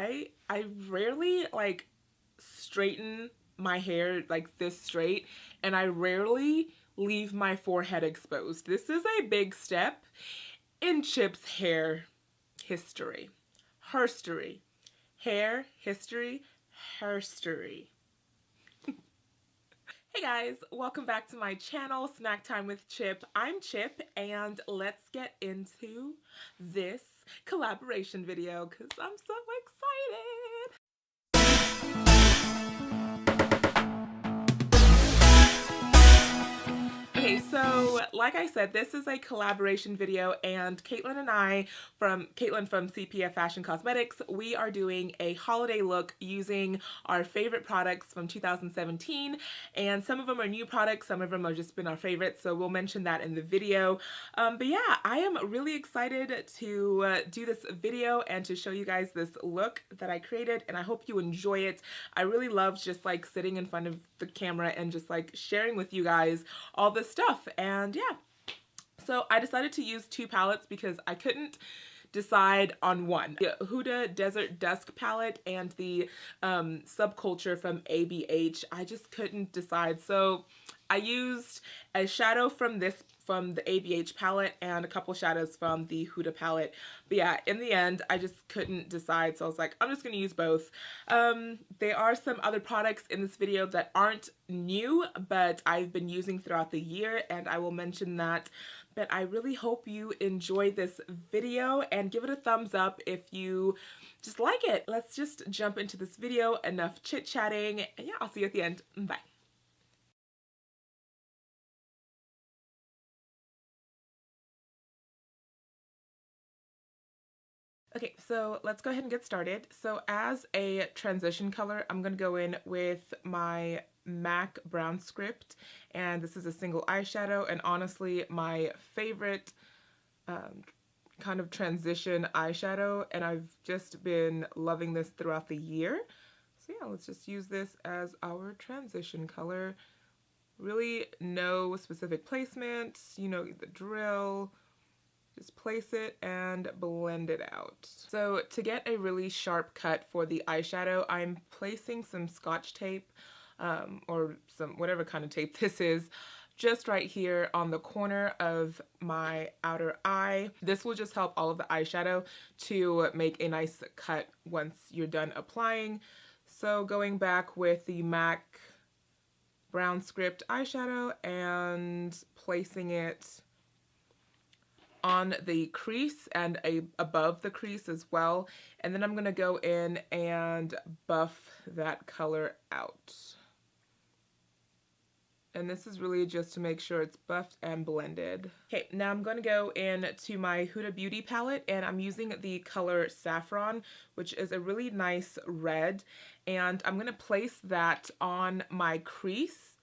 I rarely like straighten my hair like this straight, and I rarely leave my forehead exposed. This is a big step in Chip's hair history. Herstory. Hair history. Herstory. Hey guys, welcome back to my channel, Snack Time with Chip. I'm Chip, and let's get into this collaboration video because I'm so excited. Okay, so like I said, this is a collaboration video, and Caitlin from CPFashionCosmetics, we are doing a holiday look using our favorite products from 2017, and some of them are new products, some of them are just been our favorites, so we'll mention that in the video. But yeah, I am really excited to do this video and to show you guys this look that I created, and I hope you enjoy it. I really love just like sitting in front of the camera and just like sharing with you guys all this stuff. And yeah, so I decided to use two palettes because I couldn't decide on one. The Huda Desert Dusk palette and the Subculture from ABH. I just couldn't decide, so I used a shadow from the ABH palette and a couple shadows from the Huda palette. But yeah, in the end, I just couldn't decide, so I was like, I'm just going to use both. There are some other products in this video that aren't new, but I've been using throughout the year, and I will mention that. But I really hope you enjoy this video and give it a thumbs up if you just like it. Let's just jump into this video. Enough chit-chatting, and yeah, I'll see you at the end. Bye. Okay, so let's go ahead and get started. So as a transition color, I'm going to go in with my MAC Brown Script, and this is a single eyeshadow, and honestly my favorite kind of transition eyeshadow, and I've just been loving this throughout the year. So yeah, let's just use this as our transition color. Really no specific placement, you know the drill. Just place it and blend it out. So to get a really sharp cut for the eyeshadow, I'm placing some Scotch tape or some whatever kind of tape this is, just right here on the corner of my outer eye. This will just help all of the eyeshadow to make a nice cut once you're done applying. So going back with the MAC Brown Script eyeshadow and placing it on the crease and above the crease as well, and then I'm gonna go in and buff that color out. And this is really just to make sure it's buffed and blended. Okay, now I'm gonna go in to my Huda Beauty palette, and I'm using the color Saffron, which is a really nice red, and I'm gonna place that on my crease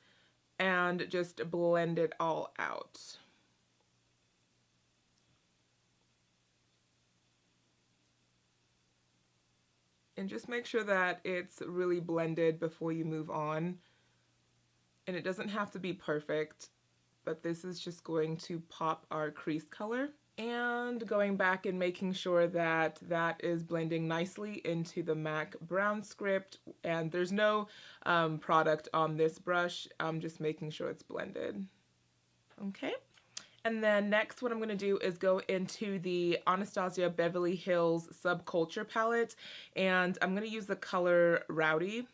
and just blend it all out. And just make sure that it's really blended before you move on. And it doesn't have to be perfect, but this is just going to pop our crease color. And going back and making sure that that is blending nicely into the MAC Brown Script. And there's no product on this brush. I'm just making sure it's blended. Okay. And then next what I'm going to do is go into the Anastasia Beverly Hills Subculture palette, and I'm going to use the color Rowdy,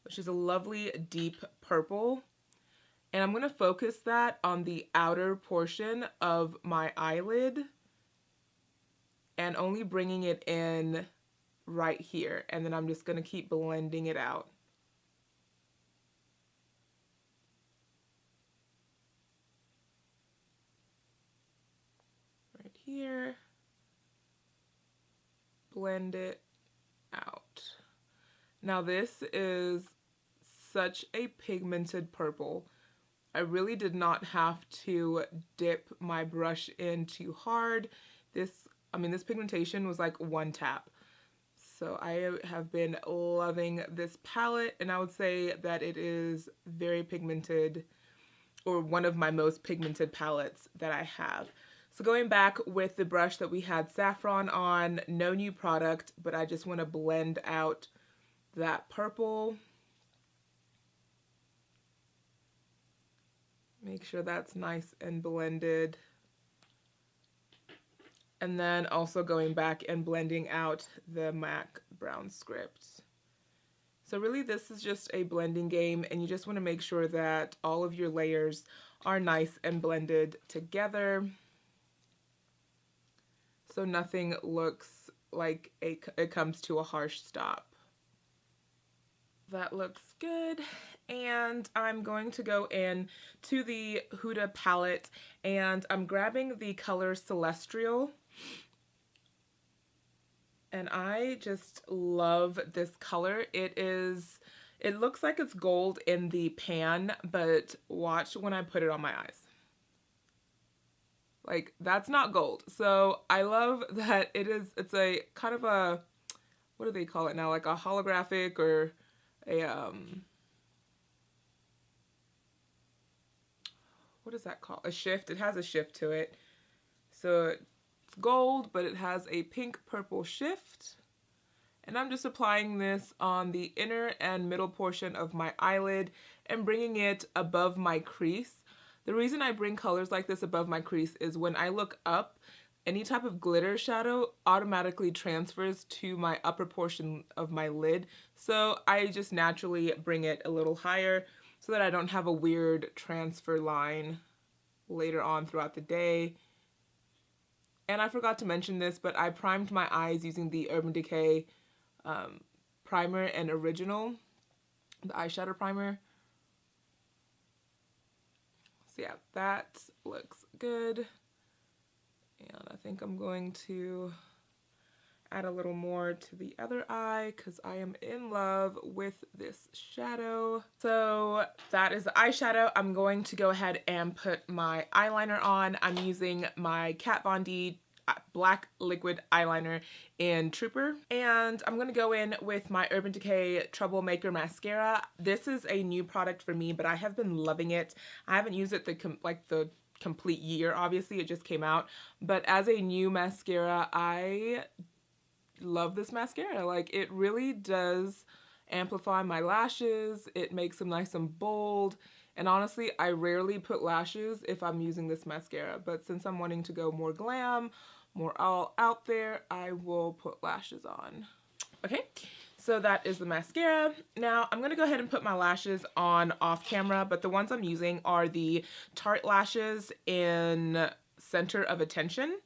which is a lovely deep purple. And I'm going to focus that on the outer portion of my eyelid and only bringing it in right here. And then I'm just going to keep blending it out. Here, blend it out. Now this is such a pigmented purple. I really did not have to dip my brush in too hard. This pigmentation was like one tap. So I have been loving this palette, and I would say that it is very pigmented, or one of my most pigmented palettes that I have. So going back with the brush that we had saffron on, no new product, but I just want to blend out that purple. Make sure that's nice and blended. And then also going back and blending out the MAC brown script. So really this is just a blending game, and you just want to make sure that all of your layers are nice and blended together, so nothing looks like it comes to a harsh stop. That looks good. And I'm going to go in to the Huda palette, and I'm grabbing the color Celestial. And I just love this color. It looks like it's gold in the pan, but watch when I put it on my eyes. Like, that's not gold. So I love that it's a kind of a, what do they call it now? Like a holographic or a, what is that called? A shift. It has a shift to it. So it's gold, but it has a pink purple shift. And I'm just applying this on the inner and middle portion of my eyelid and bringing it above my crease. The reason I bring colors like this above my crease is when I look up, any type of glitter shadow automatically transfers to my upper portion of my lid. So I just naturally bring it a little higher so that I don't have a weird transfer line later on throughout the day. And I forgot to mention this, but I primed my eyes using the Urban Decay primer and original, the eyeshadow primer. So yeah, that looks good. And I think I'm going to add a little more to the other eye because I am in love with this shadow. So that is the eyeshadow. I'm going to go ahead and put my eyeliner on. I'm using my Kat Von D black liquid eyeliner in Trooper, and I'm gonna go in with my Urban Decay Troublemaker mascara. This is a new product for me, but I have been loving it. I haven't used it the complete year, obviously it just came out, but as a new mascara, I love this mascara. Like, it really does amplify my lashes. It makes them nice and bold. And honestly, I rarely put lashes if I'm using this mascara, but since I'm wanting to go more glam, more all out there, I will put lashes on. Okay, so that is the mascara. Now I'm gonna go ahead and put my lashes on off camera, but the ones I'm using are the Tarte lashes in Center of Attention.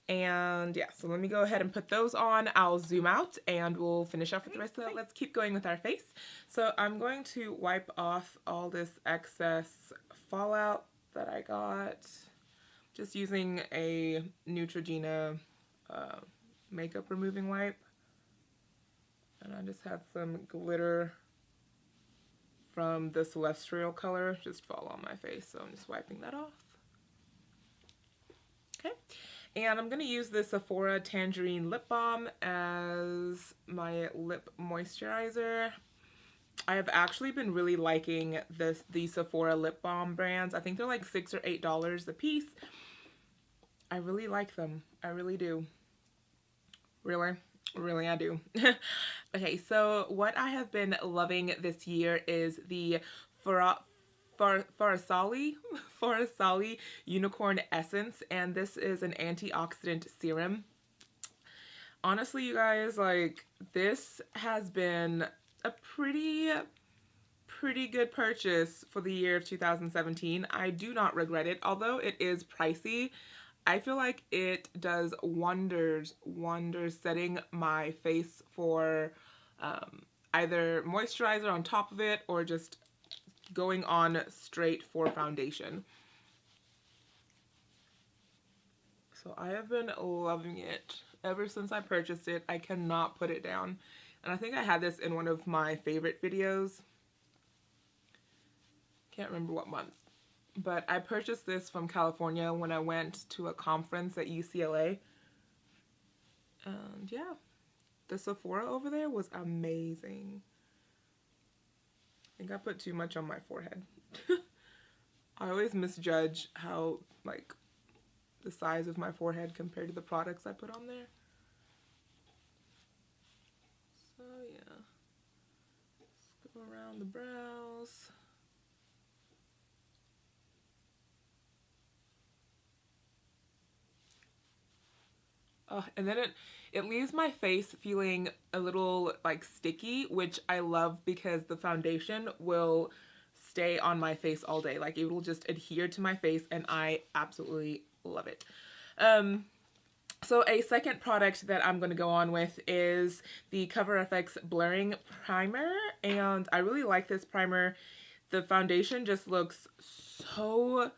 And yeah, so let me go ahead and put those on. I'll zoom out and we'll finish off with the rest of it. Let's keep going with our face. So I'm going to wipe off all this excess fallout that I got. Just using a Neutrogena makeup removing wipe. And I just had some glitter from the Celestial color just fall on my face. So I'm just wiping that off. Okay. And I'm going to use this Sephora Tangerine Lip Balm as my lip moisturizer. I have actually been really liking the Sephora lip balm brands. I think they're like $6 or $8 a piece. I really like them. I really do. Really I do. Okay, so what I have been loving this year is the FARSÁLI Unicorn Essence, and this is an antioxidant serum. Honestly, you guys, like, this has been a pretty good purchase for the year of 2017. I do not regret it, although it is pricey. I feel like it does wonders setting my face for either moisturizer on top of it or just going on straight for foundation. So I have been loving it ever since I purchased it. I cannot put it down. And I think I had this in one of my favorite videos. Can't remember what month. But I purchased this from California when I went to a conference at UCLA. And yeah, the Sephora over there was amazing. I think I put too much on my forehead. I always misjudge how, like, the size of my forehead compared to the products I put on there. So yeah, let's go around the brows. And then it leaves my face feeling a little like sticky, which I love because the foundation will stay on my face all day. Like it will just adhere to my face and I absolutely love it. So a second product that I'm going to go on with is the Cover FX Blurring Primer, and I really like this primer. The foundation just looks so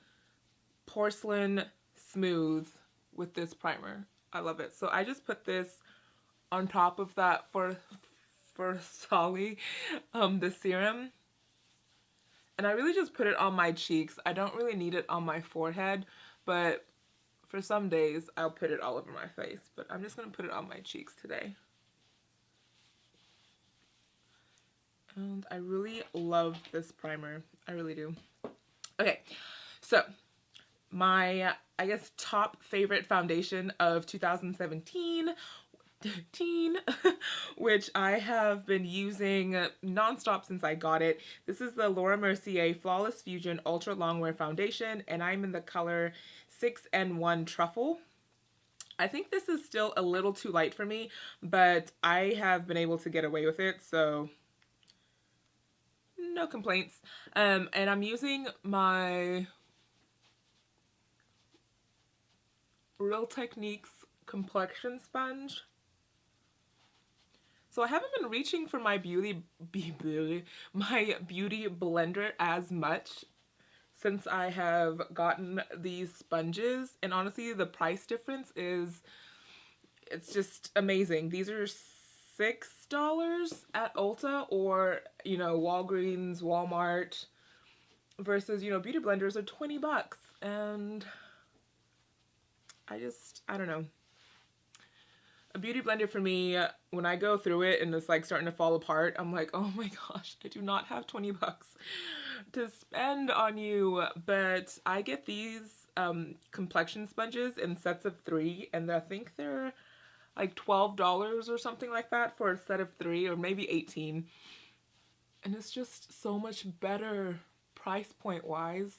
porcelain smooth with this primer. I love it. So I just put this on top of that FARSÁLI, the serum. And I really just put it on my cheeks. I don't really need it on my forehead, but for some days I'll put it all over my face. But I'm just going to put it on my cheeks today. And I really love this primer. I really do. Okay, so my, I guess, top favorite foundation of 2017, which I have been using nonstop since I got it. This is the Laura Mercier Flawless Fusion Ultra-Longwear Foundation, and I'm in the color 6N1 Truffle. I think this is still a little too light for me, but I have been able to get away with it, so no complaints. And I'm using my Real Techniques complexion sponge. So I haven't been reaching for my beauty blender as much since I have gotten these sponges, and honestly the price difference is, it's just amazing. These are $6 at Ulta or, you know, Walgreens, Walmart, versus, you know, beauty blenders are 20 bucks, and I don't know. A beauty blender for me, when I go through it and it's like starting to fall apart, I'm like, oh my gosh, I do not have 20 bucks to spend on you. But I get these complexion sponges in sets of 3, and I think they're like $12 or something like that for a set of 3, or maybe 18. And it's just so much better price point wise.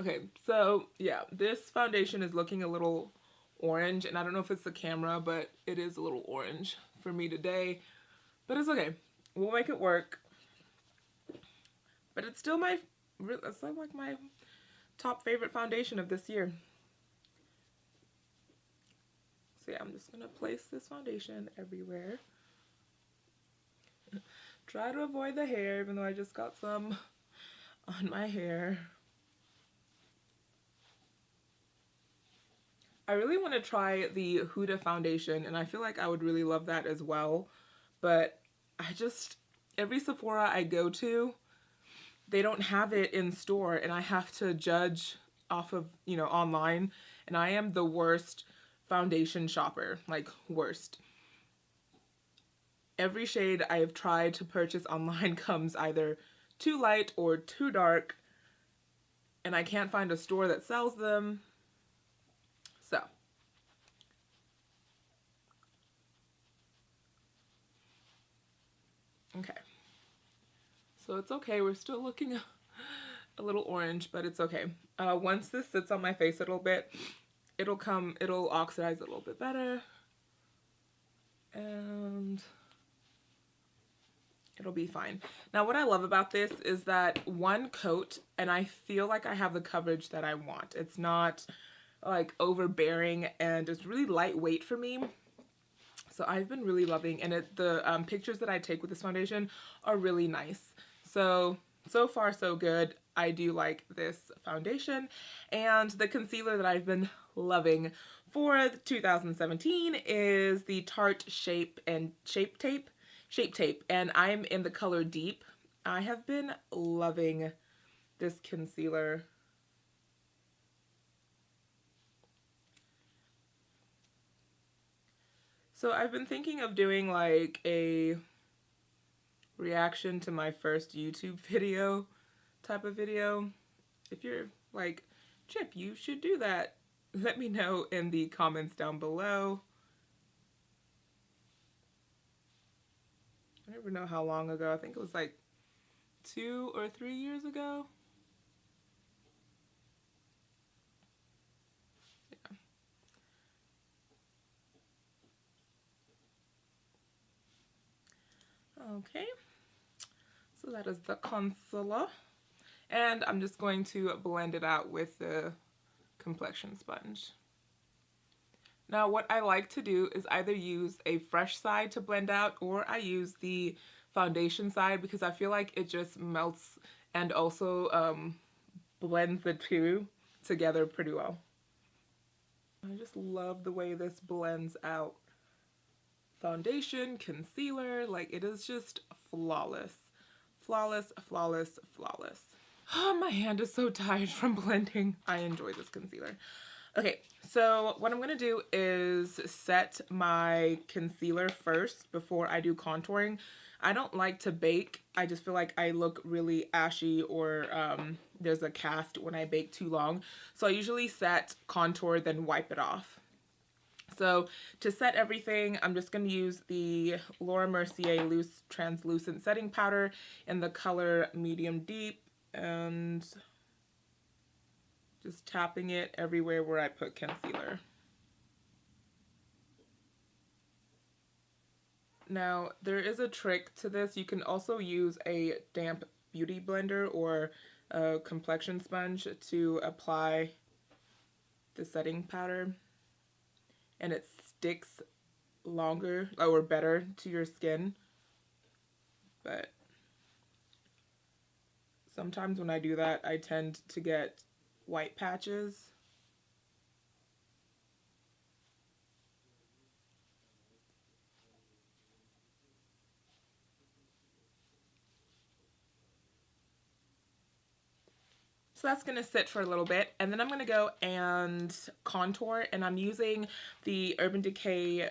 Okay, so yeah, this foundation is looking a little orange, and I don't know if it's the camera, but it is a little orange for me today. But it's okay. We'll make it work. But it's still it's like my top favorite foundation of this year. So yeah, I'm just gonna place this foundation everywhere. Try to avoid the hair, even though I just got some on my hair. I really want to try the Huda foundation, and I feel like I would really love that as well. But every Sephora I go to, they don't have it in store, and I have to judge off of, you know, online. And I am the worst foundation shopper, like worst. Every shade I have tried to purchase online comes either too light or too dark, and I can't find a store that sells them. So, okay. So it's okay. We're still looking a little orange, but it's okay. Once this sits on my face a little bit, it'll oxidize a little bit better. And it'll be fine. Now, what I love about this is that one coat, and I feel like I have the coverage that I want. It's not like overbearing, and it's really lightweight for me. So I've been really loving, and the pictures that I take with this foundation are really nice. So far so good. I do like this foundation. And the concealer that I've been loving for 2017 is the Tarte Shape Tape, and I'm in the color Deep. I have been loving this concealer. So I've been thinking of doing like a reaction to my first YouTube video type of video. If you're like, Chip, you should do that. let me know in the comments down below. I don't even know how long ago. I think it was like 2 or 3 years ago. Yeah. Okay, so that is the concealer. And I'm just going to blend it out with the complexion sponge. Now what I like to do is either use a fresh side to blend out, or I use the foundation side because I feel like it just melts and also blends the two together pretty well. I just love the way this blends out. Foundation, concealer, like it is just flawless. Flawless, flawless, flawless. Oh, my hand is so tired from blending. I enjoy this concealer. Okay, so what I'm going to do is set my concealer first before I do contouring. I don't like to bake. I just feel like I look really ashy, or there's a cast when I bake too long. So I usually set contour, then wipe it off. So to set everything, I'm just going to use the Laura Mercier Loose Translucent Setting Powder in the color Medium Deep, and just tapping it everywhere where I put concealer. Now, there is a trick to this. You can also use a damp beauty blender or a complexion sponge to apply the setting powder, and it sticks longer or better to your skin. But sometimes when I do that, I tend to get white patches. So that's going to sit for a little bit, and then I'm going to go and contour, and I'm using the Urban Decay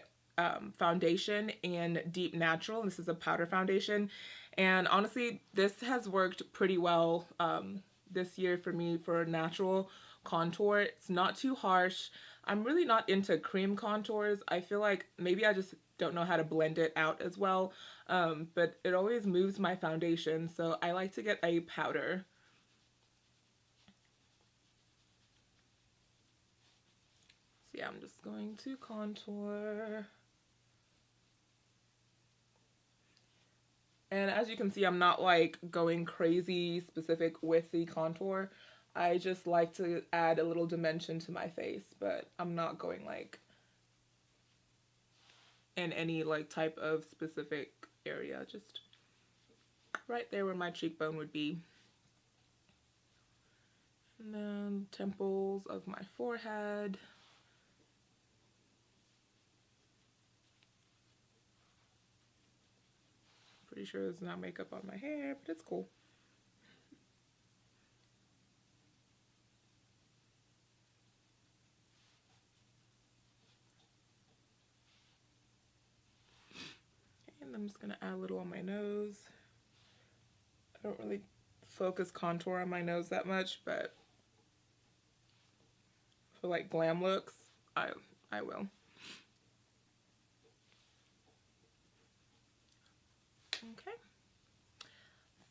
foundation in Deep Natural. This is a powder foundation, and honestly this has worked pretty well this year for me for natural contour. It's not too harsh. I'm really not into cream contours. I feel like maybe I just don't know how to blend it out as well, but it always moves my foundation, so I like to get a powder. So yeah, I'm just going to contour. And as you can see, I'm not like going crazy specific with the contour. I just like to add a little dimension to my face, but I'm not going like in any like type of specific area, just right there where my cheekbone would be. And then temples of my forehead. Pretty sure there's not makeup on my hair, but it's cool. And I'm just gonna add a little on my nose. I don't really focus contour on my nose that much, but for like glam looks, I will. Okay,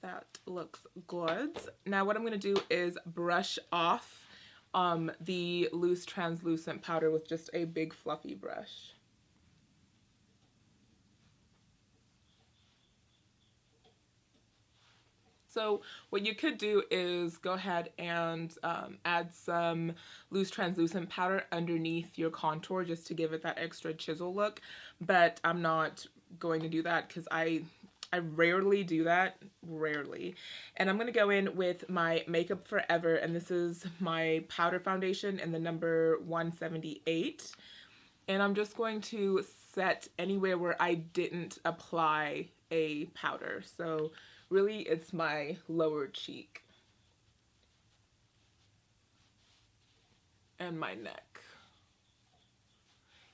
that looks good. Now what I'm going to do is brush off the loose translucent powder with just a big fluffy brush. So what you could do is go ahead and add some loose translucent powder underneath your contour just to give it that extra chisel look, but I'm not going to do that because I rarely do that, rarely. And I'm going to go in with my Makeup Forever, and this is my powder foundation in the number 178. And I'm just going to set anywhere where I didn't apply a powder. So really it's my lower cheek and my neck.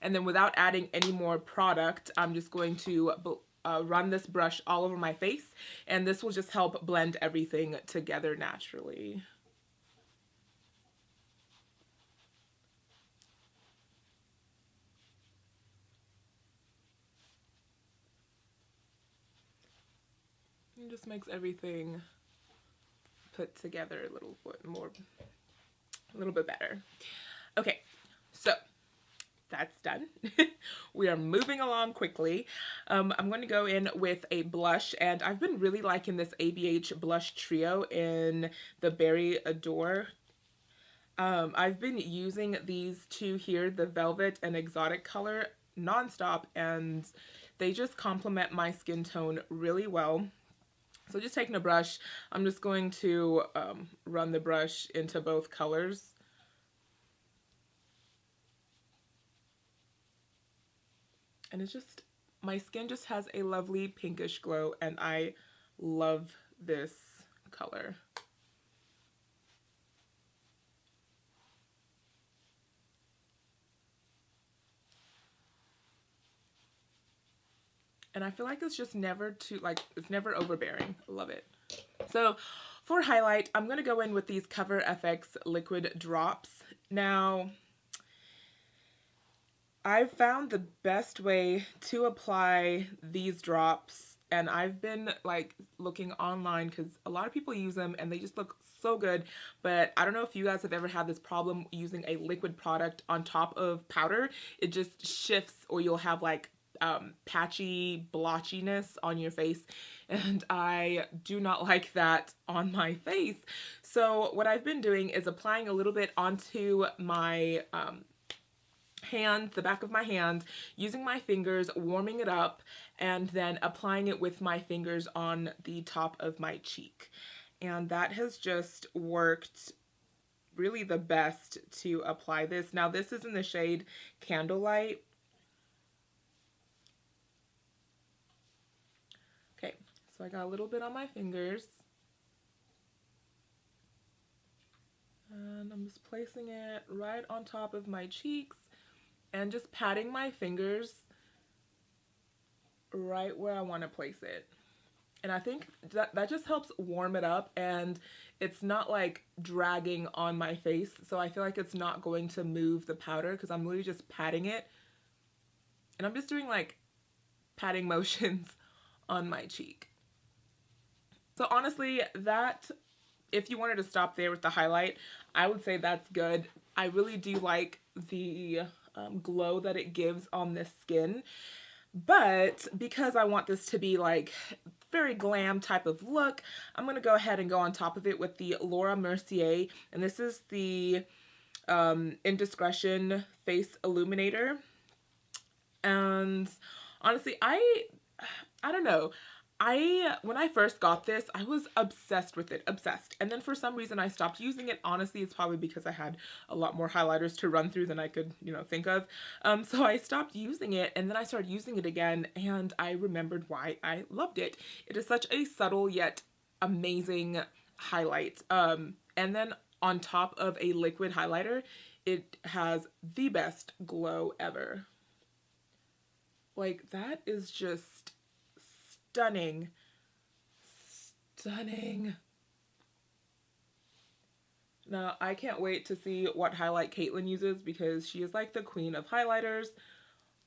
And then without adding any more product, I'm just going to run this brush all over my face, and this will just help blend everything together naturally. It just makes everything put together a little bit more, a little bit better. Okay, so that's done. We are moving along quickly. I'm going to go in with a blush, and I've been really liking this ABH blush trio in the Berry Adore. I've been using these two here, the Velvet and Exotic color, nonstop, and they just complement my skin tone really well. So just taking a brush, I'm just going to run the brush into both colors. And it's just, my skin just has a lovely pinkish glow, and I love this color. And I feel like it's just never too, like, it's never overbearing. I love it. So for highlight, I'm going to go in with these Cover FX liquid drops. Now, I've found the best way to apply these drops, and I've been like looking online because a lot of people use them and they just look so good, but I don't know if you guys have ever had this problem using a liquid product on top of powder. It just shifts, or you'll have like patchy blotchiness on your face, and I do not like that on my face. So what I've been doing is applying a little bit onto my hand, the back of my hand, using my fingers, warming it up, and then applying it with my fingers on the top of my cheek. And that has just worked really the best to apply this. Now this is in the shade Candlelight. Okay, so I got a little bit on my fingers. And I'm just placing it right on top of my cheeks and just patting my fingers right where I want to place it. And I think that just helps warm it up, and it's not like dragging on my face, so I feel like it's not going to move the powder because I'm literally just patting it. And I'm just doing like patting motions on my cheek. So honestly, that, if you wanted to stop there with the highlight, I would say that's good. I really do like the glow that it gives on this skin. But because I want this to be like very glam type of look, I'm going to go ahead and go on top of it with the Laura Mercier. And this is the Indiscretion Face Illuminator. And honestly, I don't know. When I first got this, I was obsessed with it, obsessed. And then for some reason I stopped using it. Honestly, it's probably because I had a lot more highlighters to run through than I could, think of. So I stopped using it, and then I started using it again, and I remembered why I loved it. It is such a subtle yet amazing highlight. And then on top of a liquid highlighter, it has the best glow ever. Like, that is just stunning. Stunning. Now, I can't wait to see what highlight Caitlin uses because she is like the queen of highlighters.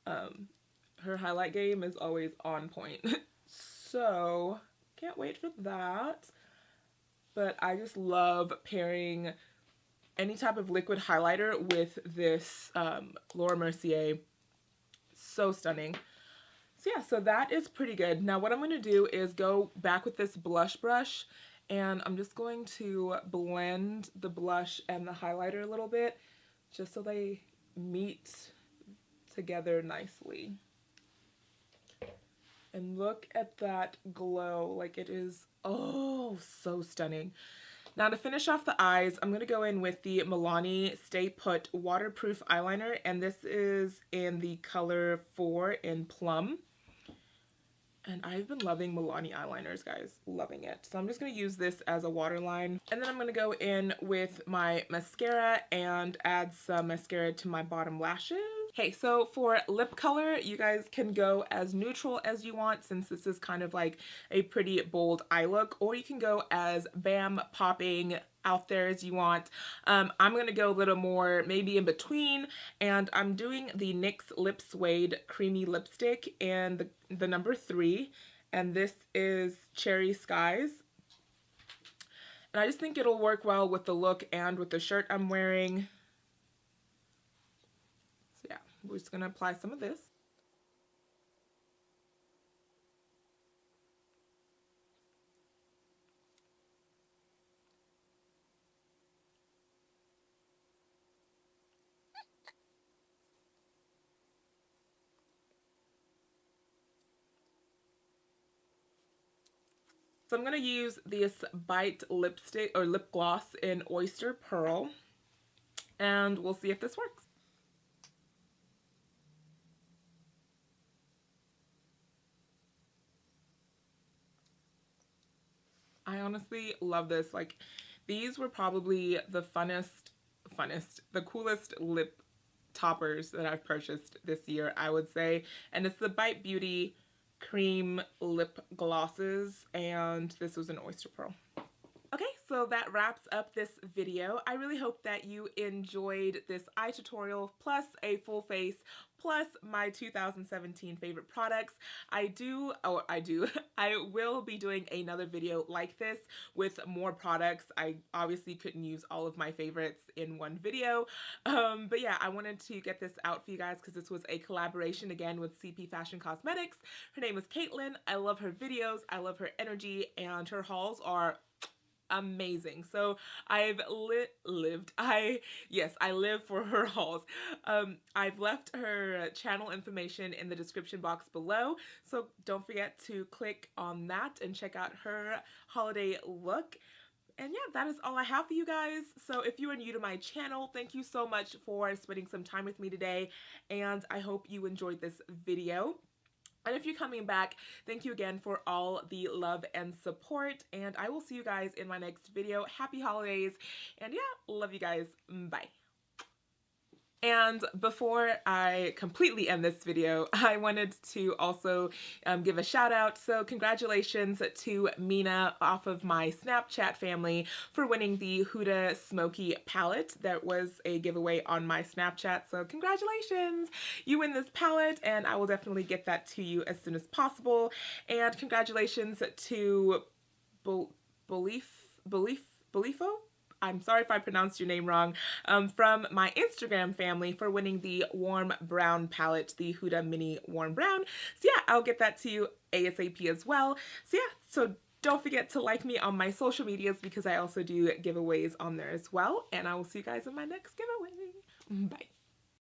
Her highlight game is always on point. So, can't wait for that. But I just love pairing any type of liquid highlighter with this Laura Mercier. So stunning. So yeah, so that is pretty good. Now what I'm going to do is go back with this blush brush, and I'm just going to blend the blush and the highlighter a little bit just so they meet together nicely. And look at that glow. Like, it is, oh, so stunning. Now to finish off the eyes, I'm going to go in with the Milani Stay Put Waterproof Eyeliner, and this is in the color 4 in Plum. And I've been loving Milani eyeliners, guys. Loving it. So I'm just going to use this as a waterline. And then I'm going to go in with my mascara and add some mascara to my bottom lashes. Okay, so for lip color, you guys can go as neutral as you want since this is kind of like a pretty bold eye look, or you can go as bam popping out there as you want. I'm going to go a little more maybe in between, and I'm doing the NYX Lip Suede Creamy Lipstick in the number 3. and this is Cherry Skies. And I just think it'll work well with the look and with the shirt I'm wearing. So yeah, we're just gonna apply some of this. So I'm going to use this Bite lipstick or lip gloss in Oyster Pearl, and we'll see if this works. I honestly love this. Like, these were probably the the coolest lip toppers that I've purchased this year, I would say. And it's the Bite Beauty cream lip glosses, and this was an Oyster Pearl. Okay, so that wraps up this video. I really hope that you enjoyed this eye tutorial plus a full face plus my 2017 favorite products. I will be doing another video like this with more products. I obviously couldn't use all of my favorites in one video, but yeah, I wanted to get this out for you guys because this was a collaboration again with CPFashionCosmetics. Her name is Caitlin. I love her videos, I love her energy, and her hauls are amazing. So I've I live for her hauls. I've left her channel information in the description box below, so don't forget to click on that and check out her holiday look. And yeah, that is all I have for you guys. So if you are new to my channel, thank you so much for spending some time with me today, and I hope you enjoyed this video. And if you're coming back, thank you again for all the love and support, and I will see you guys in my next video. Happy holidays, and yeah, love you guys. Bye. And before I completely end this video, I wanted to also give a shout out. So congratulations to Mina off of my Snapchat family for winning the Huda Smoky palette. That was a giveaway on my Snapchat. So congratulations, you win this palette, and I will definitely get that to you as soon as possible. And congratulations to Belifo? I'm sorry if I pronounced your name wrong, from my Instagram family for winning the Warm Brown palette, the Huda Mini Warm Brown. So yeah, I'll get that to you ASAP as well. So yeah, so don't forget to like me on my social medias because I also do giveaways on there as well. And I will see you guys in my next giveaway. Bye.